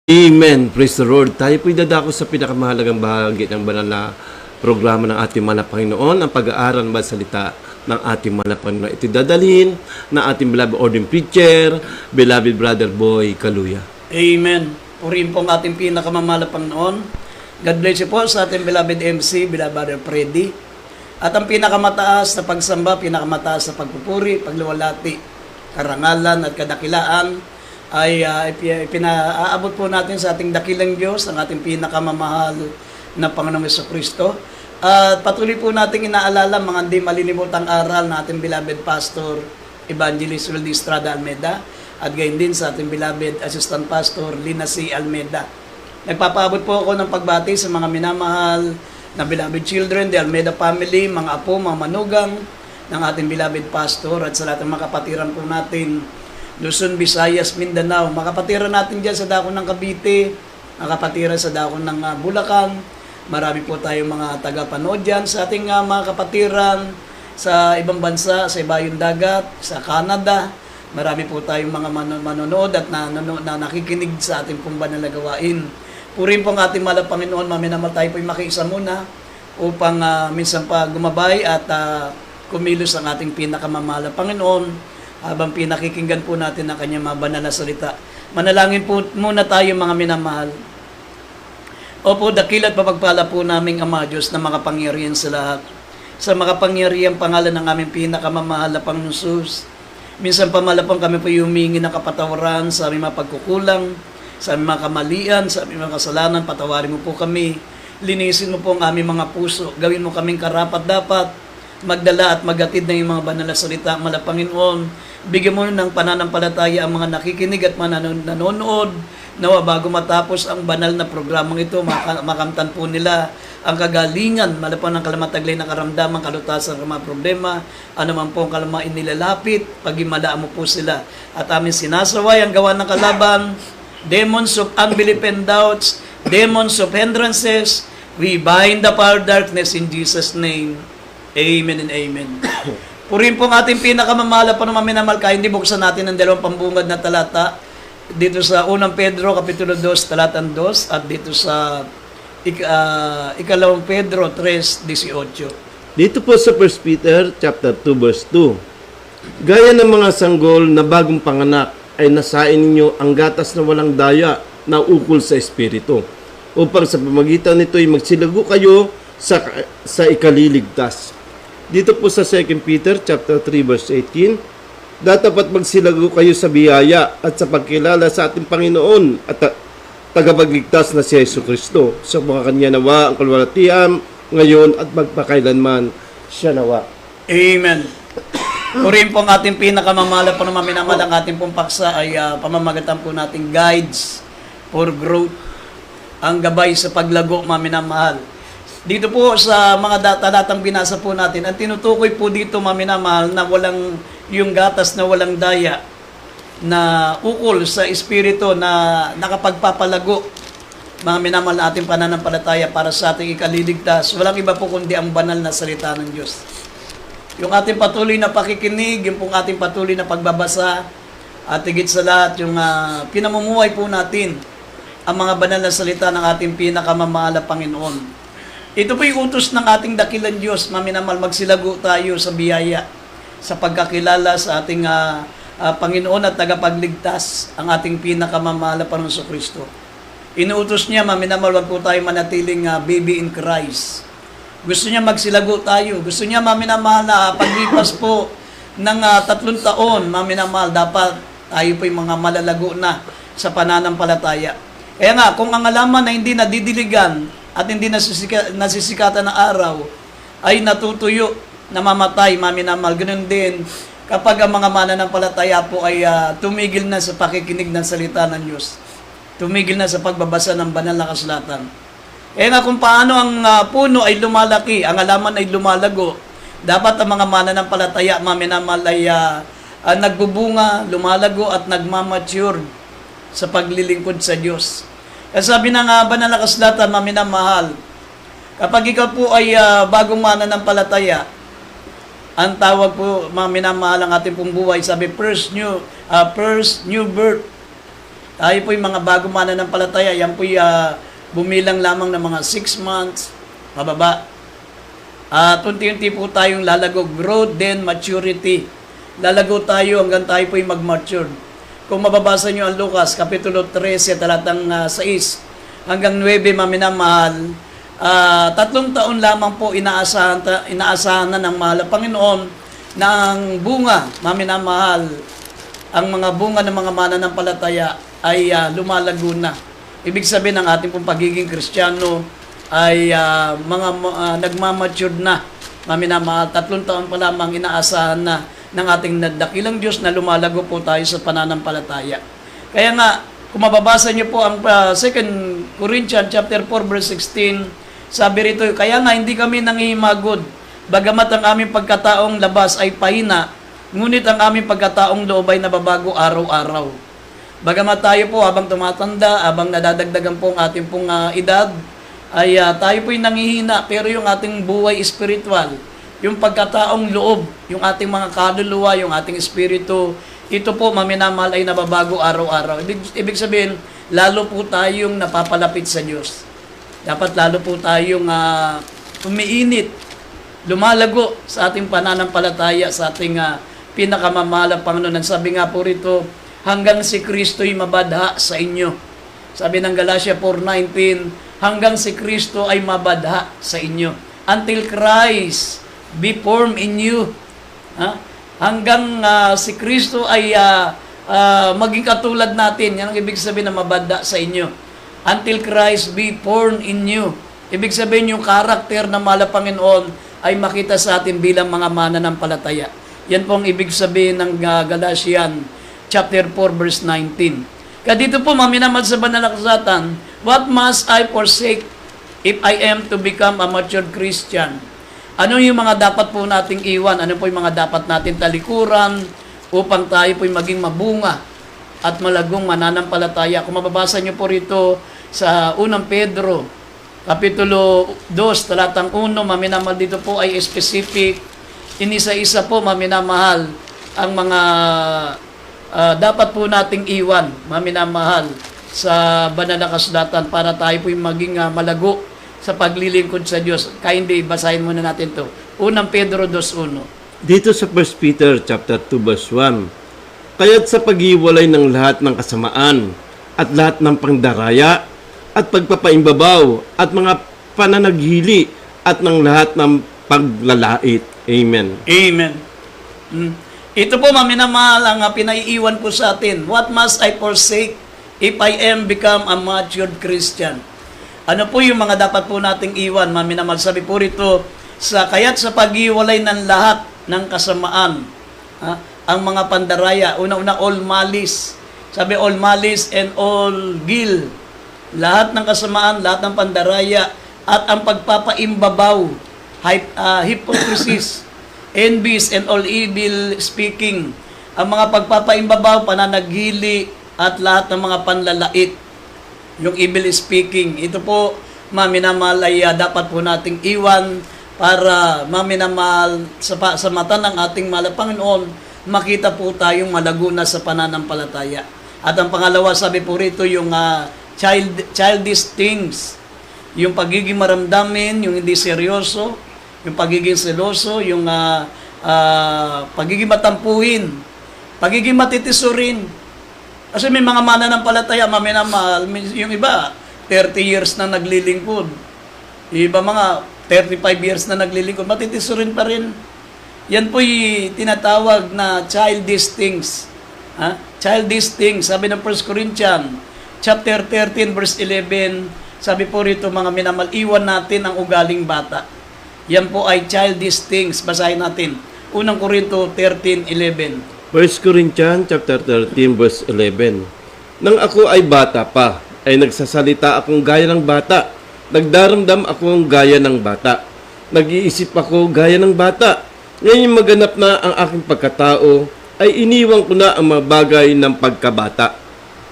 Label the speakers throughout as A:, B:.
A: Amen. Praise the Lord. Tayo po'y dadako sa pinakamahalagang bahagi ng banal na programa ng ating mahal na Panginoon, ang pag-aaral ng salita ng ating mahal na Panginoon. Ito dadalhin ng ating beloved ordained preacher, beloved brother Boy Kaluya.
B: Amen. Purihin po ang ating pinakamamahal na Panginoon. God bless you po sa ating beloved MC, beloved brother Freddy. At ang pinakamataas na pagsamba, pinakamataas na pagpupuri, pagluwalhati, karangalan at kadakilaan ay pinaaabot po natin sa ating dakilang Diyos, ang ating pinakamamahal na Panginoong Jesucristo. At patuloy po natin inaalala mga hindi malilimutang aral na ating beloved Pastor Evangelist Wildy Estrada Almeida at gayon din sa ating beloved Assistant Pastor Lina C. Almeida. Nagpapaabot po ako ng pagbati sa mga minamahal na beloved children, the Almeida family, mga apo, mga manugang ng ating beloved Pastor at sa lahat ng mga kapatiran po natin Luzon, Visayas, Mindanao, makapatiran natin dyan sa dakong ng Cavite, makapatiran sa dakong ng Bulacan. Marami po tayong mga taga-panood dyan sa ating mga kapatiran sa ibang bansa, sa ibayong dagat, sa Canada. Marami po tayong mga manonood at na nakikinig sa ating pong banal na gawain. Purihin po ang ating mahal na Panginoon, maminamal tayo po makiisa muna upang minsan pa gumabay at kumilos ang ating pinakamamahal na Panginoon habang pinakikinggan po natin ang kanyang mga banal na salita. Manalangin po muna tayo mga minamahal. Opo, dakila at papagpala po naming Ama Diyos na makapangyarihan sa lahat. Sa makapangyarihan pangalan ng aming pinakamamahal na Panginoon Jesus. Minsan pamalapang kami po humingi ng kapatawaran sa aming mga pagkukulang, sa aming mga kamalian, sa aming mga kasalanan. Patawarin mo po kami. Linisin mo po ang aming mga puso. Gawin mo kaming karapat-dapat magdala at magatid ng mga banal na salita, mahal na Panginoon. Bigyan mo ng pananampalataya ang mga nakikinig at nanonood. Nawa bago matapos ang banal na programang ito, makamtan po nila ang kagalingan, malapan ng kalamataglay na karamdaman, kalutasan ng mga problema, anuman po ang kalamain nilalapit, pagimalaan mo po sila. At amin sinasaway ang gawa ng kalaban, demons of unbelief and doubts, demons of hindrances, we bind the power of darkness in Jesus' name. Amen and amen. Purihin po ang ating pinakamamahal pa ng maminamal ka. Hindi buksan natin ang dalawang pambungad na talata dito sa 1 Pedro Kapitulo 2, talatang 2 at dito sa 2 Pedro 3:18.
A: Dito po sa 1 Peter chapter 2 verse 2. Gaya ng mga sanggol na bagong panganak ay nasain ninyo ang gatas na walang daya na ukol sa Espiritu, upang sa pamagitan nito ay magsilago kayo sa ikaliligtas. Dito po sa 2 Peter chapter 3 verse 18, dapat magsilago kayo sa biyaya at sa pagkilala sa ating Panginoon at tagapagligtas na si Jesucristo. Sa mga kanya nawa ang kalwalhatian ngayon at magpakailanman siya nawa.
B: Amen. Purihin po ang ating pinakamamahal pa naman minamahal ang ating pong paksa ay pamamagatan po nating guides for growth. Ang gabay sa paglago, maminamahal. Dito po sa mga talatang binasa po natin, ang tinutukoy po dito, maminamahal, na walang yung gatas na walang daya na ukol sa espiritu na nakapagpapalago, mga minamahal na ating pananampalataya para sa ating ikaliligtas. Walang iba po kundi ang banal na salita ng Diyos. Yung ating patuloy na pakikinig, yung pong ating patuloy na pagbabasa, at higit sa lahat, yung pinamumuhay po natin ang mga banal na salita ng ating pinakamamahal na Panginoon. Ito po yung utos ng ating dakilang Diyos, maminamal, magsilago tayo sa biyaya, sa pagkakilala sa ating Panginoon at tagapagligtas, ang ating pinakamamahal na Panginoon Jesucristo. Inuutos niya, maminamal, wag po tayo manatiling baby in Christ. Gusto niya magsilago tayo. Gusto niya, maminamahal, na paglipas po ng 3 taon, maminamahal, dapat tayo po yung mga malalago na sa pananampalataya. Kaya nga, kung ang alaman na hindi nadidiligan at hindi nasisikatan ng araw, ay natutuyo, namamatay, maminamal. Ganun din, kapag ang mga mananampalataya po ay tumigil na sa pakikinig ng salita ng Diyos, tumigil na sa pagbabasa ng banal na kasulatan. Kaya nga kung paano ang puno ay lumalaki, ang alaman ay lumalago, dapat ang mga mananampalataya, maminamal, ay nagbubunga, lumalago at nagmamature sa paglilingkod sa Diyos. Kasi sabi ng banal na kasulatan, maminamahal, kapag ikaw po ay bagong mananampalataya, ang tawag po, maminamahal ang ating pong buhay, sabi, first new birth. Tayo po'y mga bago mananampalataya, yan po'y bumilang lamang ng mga 6 months, pababa. At unti-unti po tayong lalago, growth then maturity. Lalago tayo hanggang tayo po'y mag-mature. Kung mababasa nyo ang Lucas, Kapitulo 13, talatang 6 hanggang 9, maminamahal, 3 taon lamang po inaasahan na ng mahal na Panginoon ng bunga, maminamahal. Ang mga bunga ng mga mananampalataya ay lumalago na. Ibig sabihin ng ating pong pagiging Kristiyano ay nagmamature na. Maminamahal, 3 taon pa lamang inaasahan na ng ating dakilang Diyos na lumalago po tayo sa pananampalataya. Kaya nga, kung mababasa niyo po ang 2 Corinthians chapter 4 verse 16, sabi rito, kaya nga hindi kami nangihimagod, bagamat ang aming pagkataong labas ay pahina, ngunit ang aming pagkataong loob ay nababago araw-araw. Bagamat tayo po habang tumatanda, habang nadadagdagan po ang ating pong edad, ay tayo po'y nangihina, pero yung ating buhay spiritual, yung pagkataong loob, yung ating mga kaluluwa, yung ating espiritu, ito po, maminamahal, ay nababago araw-araw. Ibig sabihin, lalo po tayong napapalapit sa Diyos. Dapat lalo po tayong umiinit, lumalago sa ating pananampalataya, sa ating pinakamamahalang Panginoon. Sabi nga po rito, hanggang si Kristo'y mabadha sa inyo. Sabi ng Galatia 4:19, hanggang si Kristo ay mabadha sa inyo. Until Christ be formed in you. Hanggang si Kristo ay maging katulad natin. Yan ang ibig sabihin na mabadha sa inyo. Until Christ be formed in you. Ibig sabihin yung karakter ng mahal na Panginoon ay makita sa atin bilang mga mananampalataya. Yan po ang ibig sabihin ng Galatians chapter 4 verse 19. Kaya dito po, maminamahal sa banal na kasulatan, what must I forsake if I am to become a matured Christian? Ano yung mga dapat po nating iwan? Ano po yung mga dapat natin talikuran upang tayo po maging mabunga at malagong mananampalataya? Kung mababasa nyo po rito sa 1 Pedro, Kapitulo 2, talatang 1, maminamahal dito po ay specific. Inisa-isa po, maminamahal, ang mga dapat po nating iwan, maminamahal, sa banal na kasulatan para tayo po maging malago sa paglilingkod sa Diyos. Kaya hindi, basahin muna natin to. 1 Pedro 2:1.
A: Dito sa 1 Peter chapter 2 verse 1, kaya't sa paghiwalay ng lahat ng kasamaan at lahat ng pangdaraya at pagpapaimbabaw at mga pananaghili at ng lahat ng paglalait. Amen.
B: Amen. Ito po, maminamahal, ang pinaiiwan ko sa atin. What must I forsake if I am become a matured Christian? Ano po yung mga dapat po nating iwan? Maminamahal, sabi po rito, kaya't sa paghiwalay ng lahat ng kasamaan, ang mga pandaraya, una-una, all malice. Sabi, all malice and all guilt. Lahat ng kasamaan, lahat ng pandaraya, at ang pagpapaimbabaw, hypocrisies, envies, and all evil speaking. Ang mga pagpapaimbabaw, pananaghili, at lahat ng mga panlalait. Yung evil speaking. Ito po, maminamahal, ay dapat po nating iwan para maminamahal sa mata ng ating mahal na Panginoon, makita po tayong malago na sa pananampalataya. At ang pangalawa, sabi po rito, yung childish things. Yung pagiging maramdamin, yung hindi seryoso, yung pagiging seloso, yung pagiging matampuhin, pagiging matitisurin. Kasi may mga mananampalataya, maminamahal, yung iba, 30 years na naglilingkod. Yung iba mga 35 years na naglilingkod, matitisurin pa rin. Yan po'y tinatawag na childish things. Childish things. Sabi ng 1 Corinthians, chapter 13, verse 11, sabi po rito, mga minamahal, iwan natin ang ugaling bata. Yan po ay childish things. Basahin natin. 1 Corinto 13:11.
A: 1 Corinthians chapter 13 verse 11. Nang ako ay bata pa, ay nagsasalita akong gaya ng bata. Nagdaramdam akong gaya ng bata. Nag-iisip ako gaya ng bata. Ngayon maganap na ang aking pagkatao, ay iniwan ko na ang mga bagay ng pagkabata.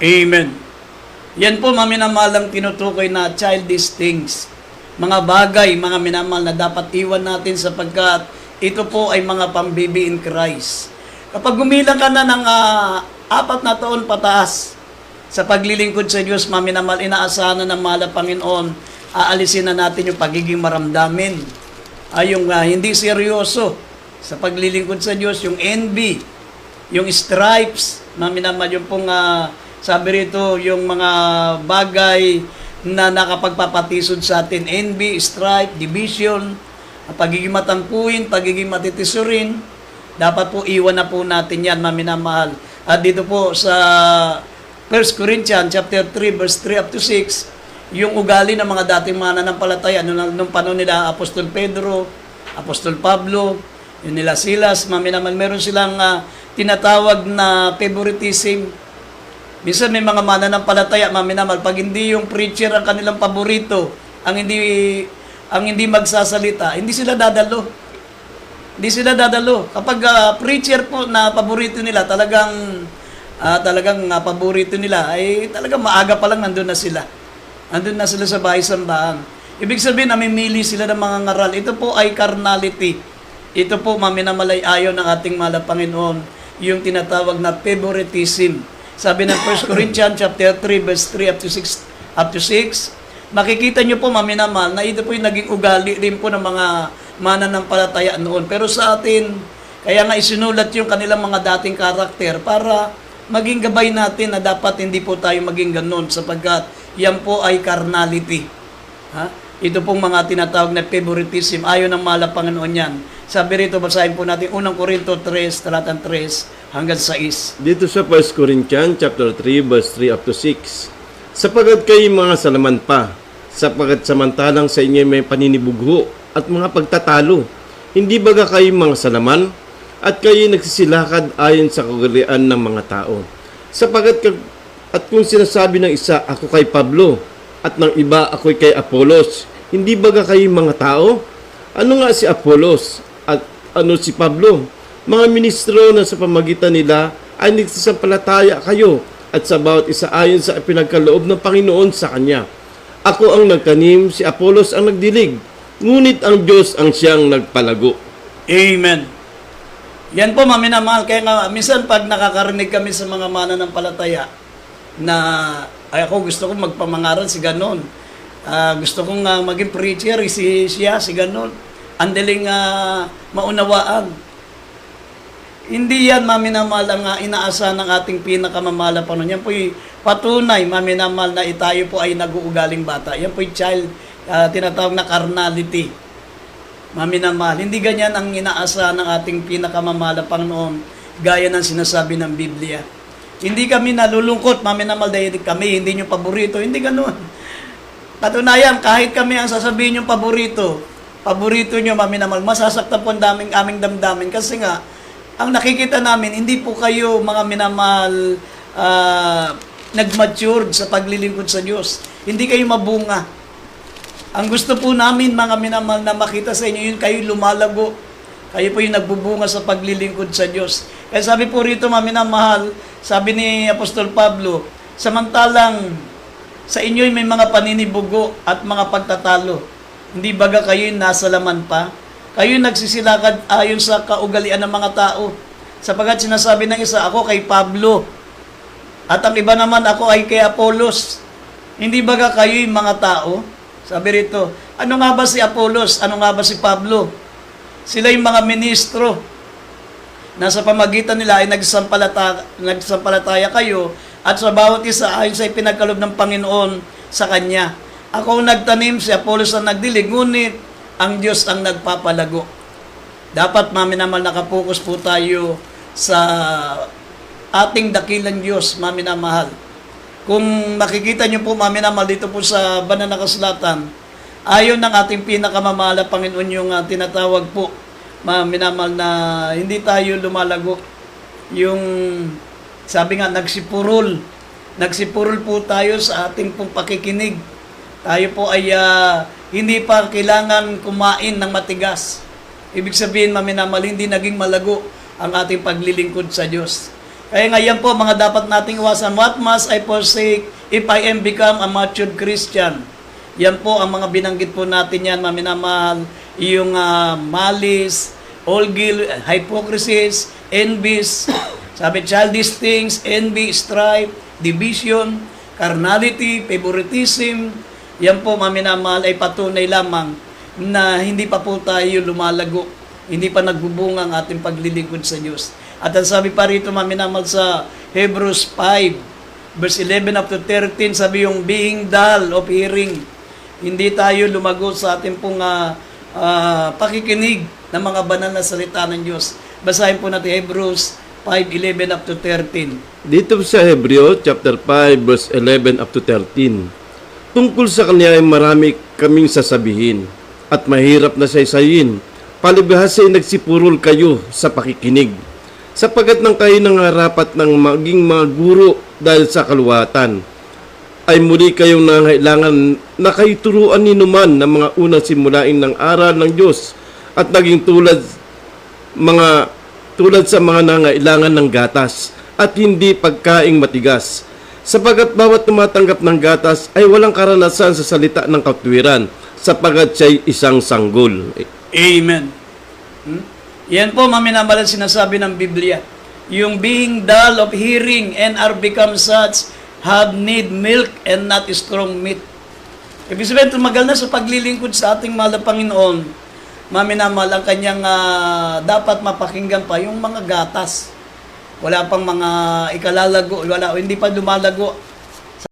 B: Amen. Yan po, maminamalang tinutukoy na childish things. Mga bagay, mga minamahal na dapat iwan natin sapagkat ito po ay mga pambibi in Christ. Kapag gumilang ka na ng 4 na taon pataas, sa paglilingkod sa Diyos, maminamal, inaasahan na ng mahal na Panginoon, aalisin na natin yung pagiging maramdamin. Yung hindi seryoso sa paglilingkod sa Diyos, yung envy, yung stripes, maminamal, yung pong, sabi rito, yung mga bagay na nakapagpapatisod sa atin, envy, strife, division, pagiging matampuin, pagiging matitisurin, dapat po iwan na po natin yan, maminamahal. At dito po sa 1 Corinthians chapter 3 verse 3 up to 6, yung ugali ng mga dating mananampalataya nung panahon nila Apostol Pedro, Apostol Pablo, yun nila Silas, maminamahal, meron silang tinatawag na favoritism. Minsan may mga mananampalataya, maminamahal, pag hindi yung preacher ang kanilang paborito, ang hindi magsasalita, hindi sila dadalo. Hindi sila dadalo. Kapag preacher po na paborito nila, talagang paborito nila, ay talagang maaga pa lang nandun na sila. Nandun na sila sa bahay-sambahan. Ibig sabihin, namimili sila ng mga ngaral. Ito po ay carnality. Ito po, maminamalay ayaw ng ating mahal na Panginoon, yung tinatawag na favoritism. Sabi ng 1 Corinthians chapter 3 verse 3 up to 6, makikita nyo po, maminamal, na ito po yung naging ugali rin po ng mga mananampalataya noon. Pero sa atin, kaya nga isinulat yung kanilang mga dating karakter para maging gabay natin na dapat hindi po tayo maging ganon sapagkat yan po ay carnality. Ito pong mga tinatawag na favoritism, ayaw ng mahal na Panginoon yan. Sabi rito, basahin po natin 1 Corinto 3, talatang 3 hanggang 6.
A: Dito sa 1 Corinthians chapter 3 verse 3 up to 6. Sapagkat kayo mga salaman pa, sapagkat samantalang sa inyo may paninibugho at mga pagtatalo, hindi baga kayo mga salaman at kayo nagsisilakad ayon sa kagalian ng mga tao. Sapagkat at kung sinasabi ng isa, ako kay Pablo, at ng iba, ako'y kay Apolos, hindi baga kayo mga tao? Ano nga si Apolos at ano si Pablo? Mga ministro na sa pamagitan nila ay nagsasampalataya kayo at sa bawat isa ayon sa pinagkaloob ng Panginoon sa kanya. Ako ang nagtanim, si Apolos ang nagdilig, ngunit ang Diyos ang siyang nagpalago.
B: Amen. Yan po, maminamahal. Kaya nga, minsan pag nakakarinig kami sa mga mananampalataya na ay ako gusto kong magpamangaral si ganon. Gusto kong maging preacher si ganon. Andaling maunawaan. Hindi yan, maminamahal, ang inaasa ng ating pinakamamahal na Panginoon. Yan po'y patunay, maminamahal, na tayo po ay nag-uugaling bata. Yan po'y child, tinatawag na carnality. Maminamahal. Hindi ganyan ang inaasa ng ating pinakamamahal na Panginoon, gaya ng sinasabi ng Biblia. Hindi kami nalulungkot, maminamahal, dahil kami hindi nyo paborito. Hindi ganun. Patunayan, kahit kami ang sasabihin nyo paborito nyo, maminamahal, masasaktan po ang aming damdamin. Kasi nga, ang nakikita namin, hindi po kayo, mga minamahal, nag-matured sa paglilingkod sa Diyos. Hindi kayo mabunga. Ang gusto po namin, mga minamahal, na makita sa inyo, yun kayo lumalago. Kayo po yung nagbubunga sa paglilingkod sa Diyos. Kaya sabi po rito, mga minamahal, sabi ni Apostol Pablo, samantalang sa inyo may mga paninibugo at mga pagtatalo, hindi baga kayo nasa laman pa? Kayo nagsisilakad ayon sa kaugalian ng mga tao. Sapagat sinasabi ng isa, ako kay Pablo, at ang iba naman, ako ay kay Apolos. Hindi baga kayo yung mga tao? Sabi rito, ano nga ba si Apolos? Ano nga ba si Pablo? Sila yung mga ministro. Nasa pamagitan nila ay nagsampalataya kayo at sa bawat isa ayon sa ipinagkaloob ng Panginoon sa Kanya. Ako ang nagtanim, si Apolos ang nagdilig, ngunit ang Diyos ang nagpapalago. Dapat, maminamal, nakapokus po tayo sa ating dakilang Diyos, maminamahal. Kung makikita nyo po, maminamahal, dito po sa banal na kasulatan, ayon ng ating pinakamamahal na Panginoon yung tinatawag po, maminamahal, na hindi tayo lumalago. Yung, sabi nga, nagsipurol po tayo sa ating pong pakikinig. Tayo po ay hindi pa kailangan kumain ng matigas. Ibig sabihin, maminamal, hindi naging malago ang ating paglilingkod sa Diyos. Kaya nga yan po, mga dapat nating iwasan. What must I forsake if I am become a matured Christian? Yan po ang mga binanggit po natin yan, maminamahal. Yung malice, all guilt, hypocrisies, envies, sabi, childish things, envy, strife, division, carnality, favoritism. Yan po, mga minamahal, ay patunay lamang na hindi pa po tayo lumalago, hindi pa nagbubunga ang ating paglilingkod sa Diyos. At ang sabi pa rito, mga minamahal, sa Hebrews 5, verse 11 up to 13, sabi yung being dull of hearing. Hindi tayo lumago sa ating pong pakikinig ng mga banal na salita ng Diyos. Basahin po natin Hebrews 5:11 up to 13.
A: Dito sa Hebreo chapter 5 verse 11 up to 13. Tungkol sa kanya ay marami kaming sasabihin at mahirap na saysayin. Palibhas ay nagsipurol kayo sa pakikinig. Sapagat nang kayo nangarapat ng maging mga guro dahil sa kaluwatan, ay muli kayong nangailangan na kayo turuan ni numan ng mga unang simulain ng aral ng Diyos at naging tulad sa mga nangailangan ng gatas at hindi pagkaing matigas. Sapagat bawat tumatanggap ng gatas ay walang karanasan sa salita ng katwiran, sapagat siya'y isang sanggol.
B: Amen. Yan po, maminamalan sinasabi ng Biblia. Yung being dull of hearing and are become such, have need milk and not strong meat. Ibig sabihin, tumagal na sa paglilingkod sa ating mahal na Panginoon, maminamahal ang kanyang dapat mapakinggan pa yung mga gatas. Wala pang mga ikalalago, hindi pa lumalago